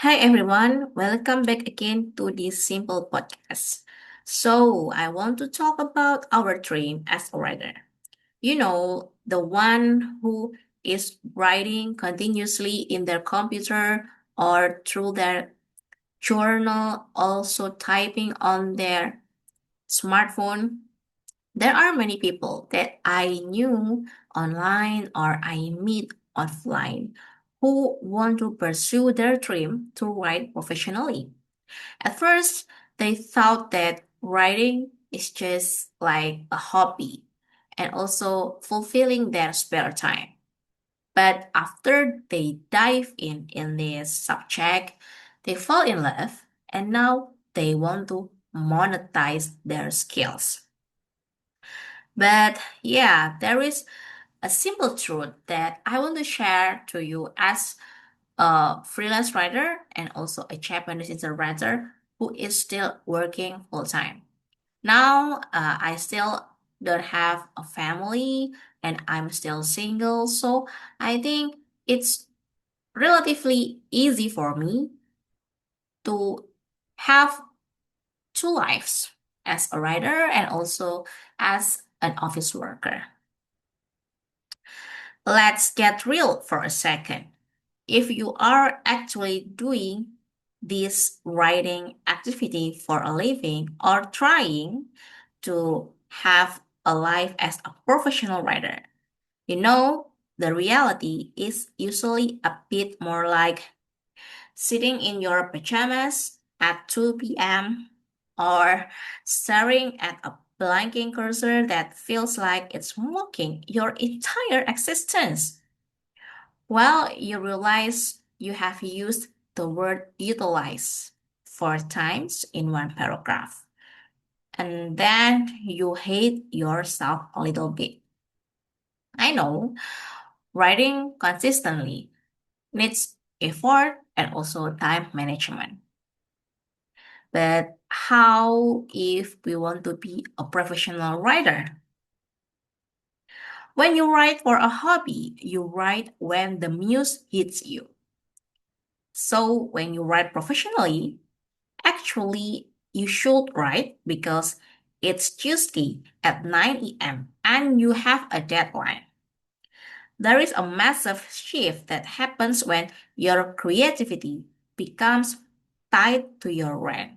Hi everyone, welcome back again to this simple podcast. So, I want to talk about our dream as a writer. The one who is writing continuously in their computer or through their journal, also typing on their smartphone. There are many people that I knew online or I meet offline who want to pursue their dream to write professionally. At first, they thought that writing is just like a hobby and also fulfilling their spare time. But after they dive in this subject, they fall in love and now they want to monetize their skills. But yeah, there is a simple truth that I want to share to you as a freelance writer and also a Japanese interpreter who is still working full time. Now, I still don't have a family and I'm still single, so I think it's relatively easy for me to have two lives as a writer and also as an office worker. Let's get real for a second. If you are actually doing this writing activity for a living or trying to have a life as a professional writer, the reality is usually a bit more like sitting in your pajamas at 2 p.m. or staring at a blinking cursor that feels like it's mocking your entire existence. Well, you realize you have used the word utilize 4 times in one paragraph, and then you hate yourself a little bit. I know writing consistently needs effort and also time management. But how if we want to be a professional writer? When you write for a hobby, you write when the muse hits you. So when you write professionally, actually, you should write because it's Tuesday at 9 a.m. and you have a deadline. There is a massive shift that happens when your creativity becomes tied to your rent.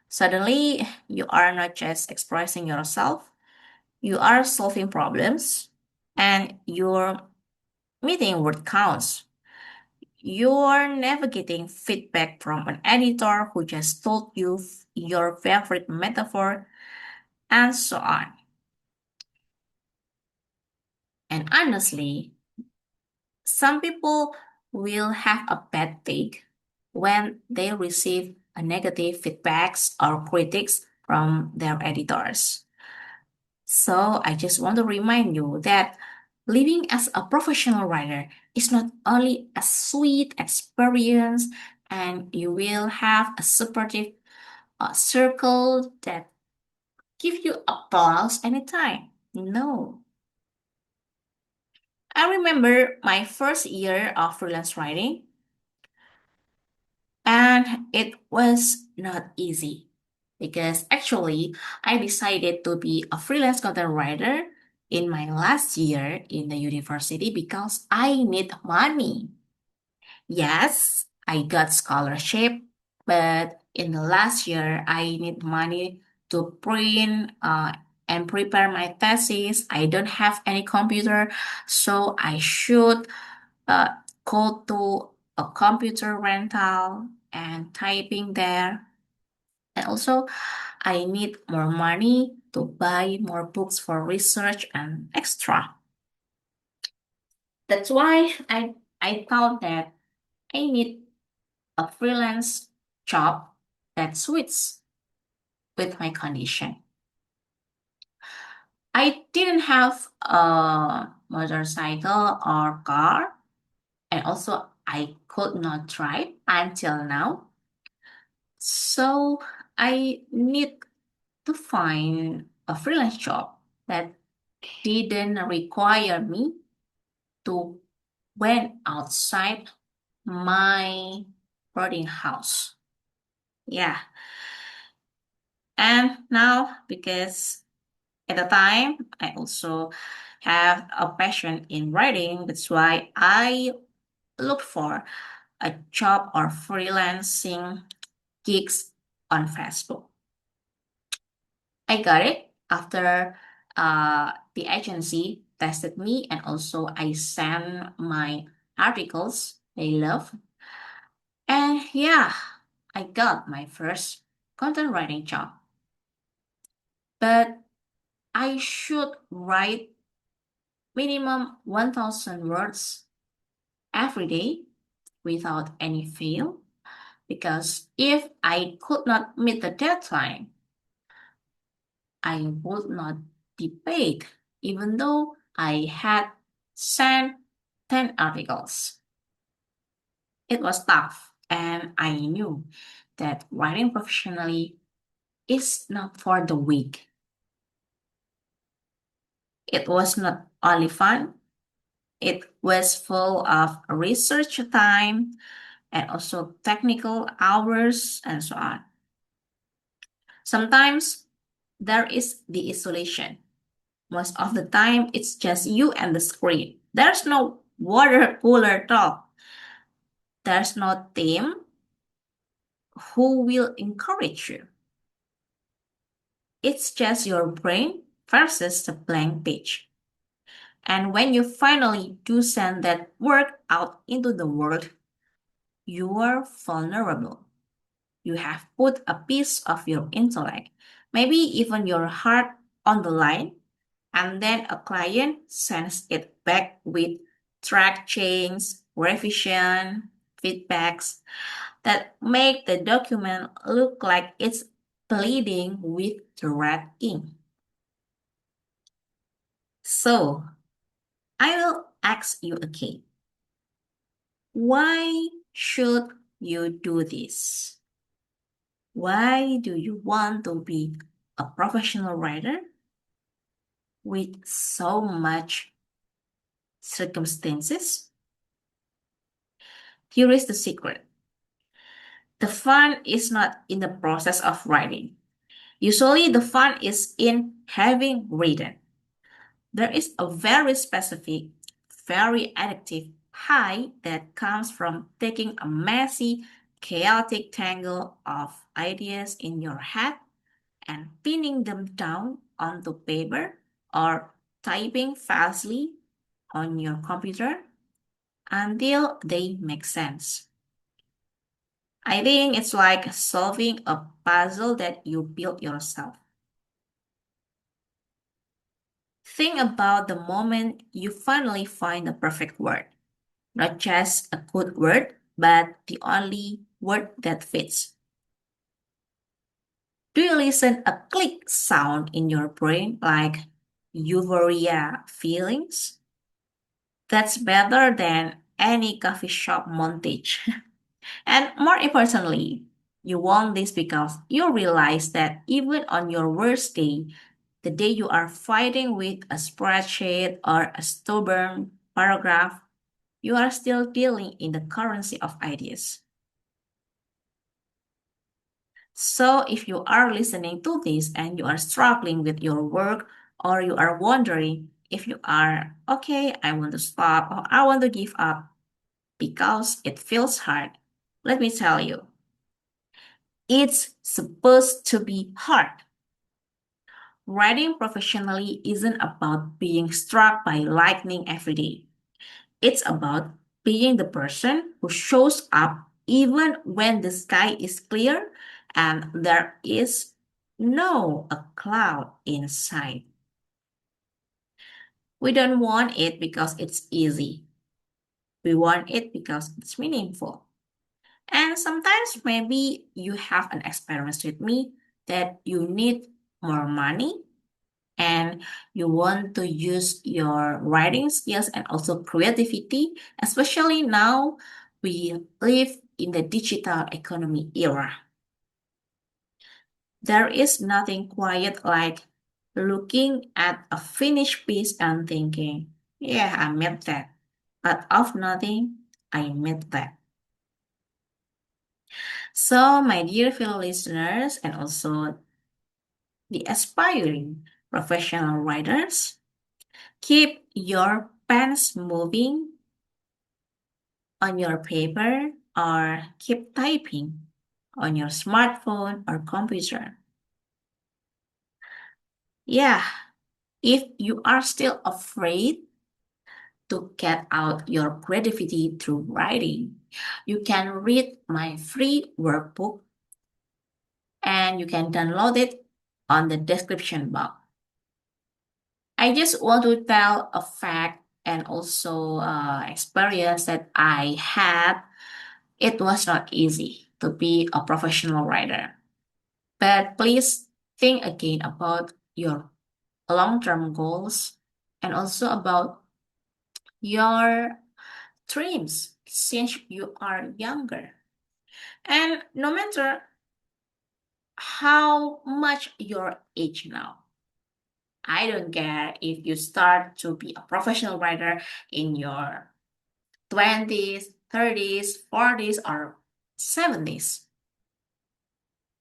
Suddenly, you are not just expressing yourself, you are solving problems and your meeting word counts. You're navigating feedback from an editor who just told you your favorite metaphor, and so on. And honestly, some people will have a bad take when they receive a negative feedbacks or critics from their editors. So I just want to remind you that living as a professional writer is not only a sweet experience and you will have a supportive circle that give you applause anytime. No. I remember my first year of freelance writing, and it was not easy because actually I decided to be a freelance content writer in my last year in the university because I need money. Yes, I got scholarship, but in the last year, I need money to print and prepare my thesis. I don't have any computer, so I should uh, go to a computer rental and typing there. And also, I need more money to buy more books for research and extra. That's why I thought that I need a freelance job that suits with my condition. I didn't have a motorcycle or car, and also I could not drive until now. So I need to find a freelance job that didn't require me to went outside my boarding house. Yeah. And now, because at the time, I also have a passion in writing, that's why I look for a job or freelancing gigs on Facebook. I got it after the agency tested me, and also I sent my articles they love. And yeah, I got my first content writing job. But I should write minimum 1000 words every day without any fail, because if I could not meet the deadline, I would not be paid, even though I had sent 10 articles. It was tough, and I knew that writing professionally is not for the weak. It was not only fun, it was full of research time and also technical hours and so on. Sometimes there is the isolation. Most of the time, it's just you and the screen. There's no water cooler talk. There's no team who will encourage you. It's just your brain versus the blank page. And when you finally do send that work out into the world, you are vulnerable. You have put a piece of your intellect, maybe even your heart on the line, and then a client sends it back with track change, revision, feedbacks that make the document look like it's bleeding with the red ink. So, I will ask you again, why should you do this? Why do you want to be a professional writer with so much circumstances? Here is the secret. The fun is not in the process of writing. Usually, the fun is in having written. There is a very specific, very addictive high that comes from taking a messy, chaotic tangle of ideas in your head and pinning them down onto paper or typing fastly on your computer until they make sense. I think it's like solving a puzzle that you built yourself. Think about the moment you finally find the perfect word. Not just a good word, but the only word that fits. Do you listen a click sound in your brain like euphoria feelings? That's better than any coffee shop montage. And more importantly, you want this because you realize that even on your worst day, the day you are fighting with a spreadsheet or a stubborn paragraph, you are still dealing in the currency of ideas. So if you are listening to this and you are struggling with your work, or you are wondering if you are okay, I want to stop or I want to give up because it feels hard, let me tell you, it's supposed to be hard. Writing professionally isn't about being struck by lightning every day. It's about being the person who shows up even when the sky is clear and there is no a cloud inside. We don't want it because it's easy. We want it because it's meaningful. And sometimes maybe you have an experience with me that you need more money and you want to use your writing skills and also creativity, especially now we live in the digital economy era. There is nothing quiet like looking at a finished piece and thinking, yeah, I made that. But of nothing, I made that. So, my dear fellow listeners, and also the aspiring professional writers, keep your pens moving on your paper or keep typing on your smartphone or computer. Yeah, if you are still afraid to get out your creativity through writing, you can read my free workbook and you can download it on the description box. I just want to tell a fact and also experience that I had. It was not easy to be a professional writer, but please think again about your long-term goals and also about your dreams since you are younger. And no matter how much your age now, I don't care if you start to be a professional writer in your 20s, 30s, 40s, or 70s.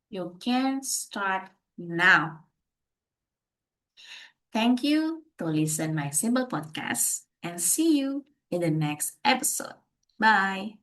You can start now. Thank you to listen my simple podcast and see you in the next episode. Bye.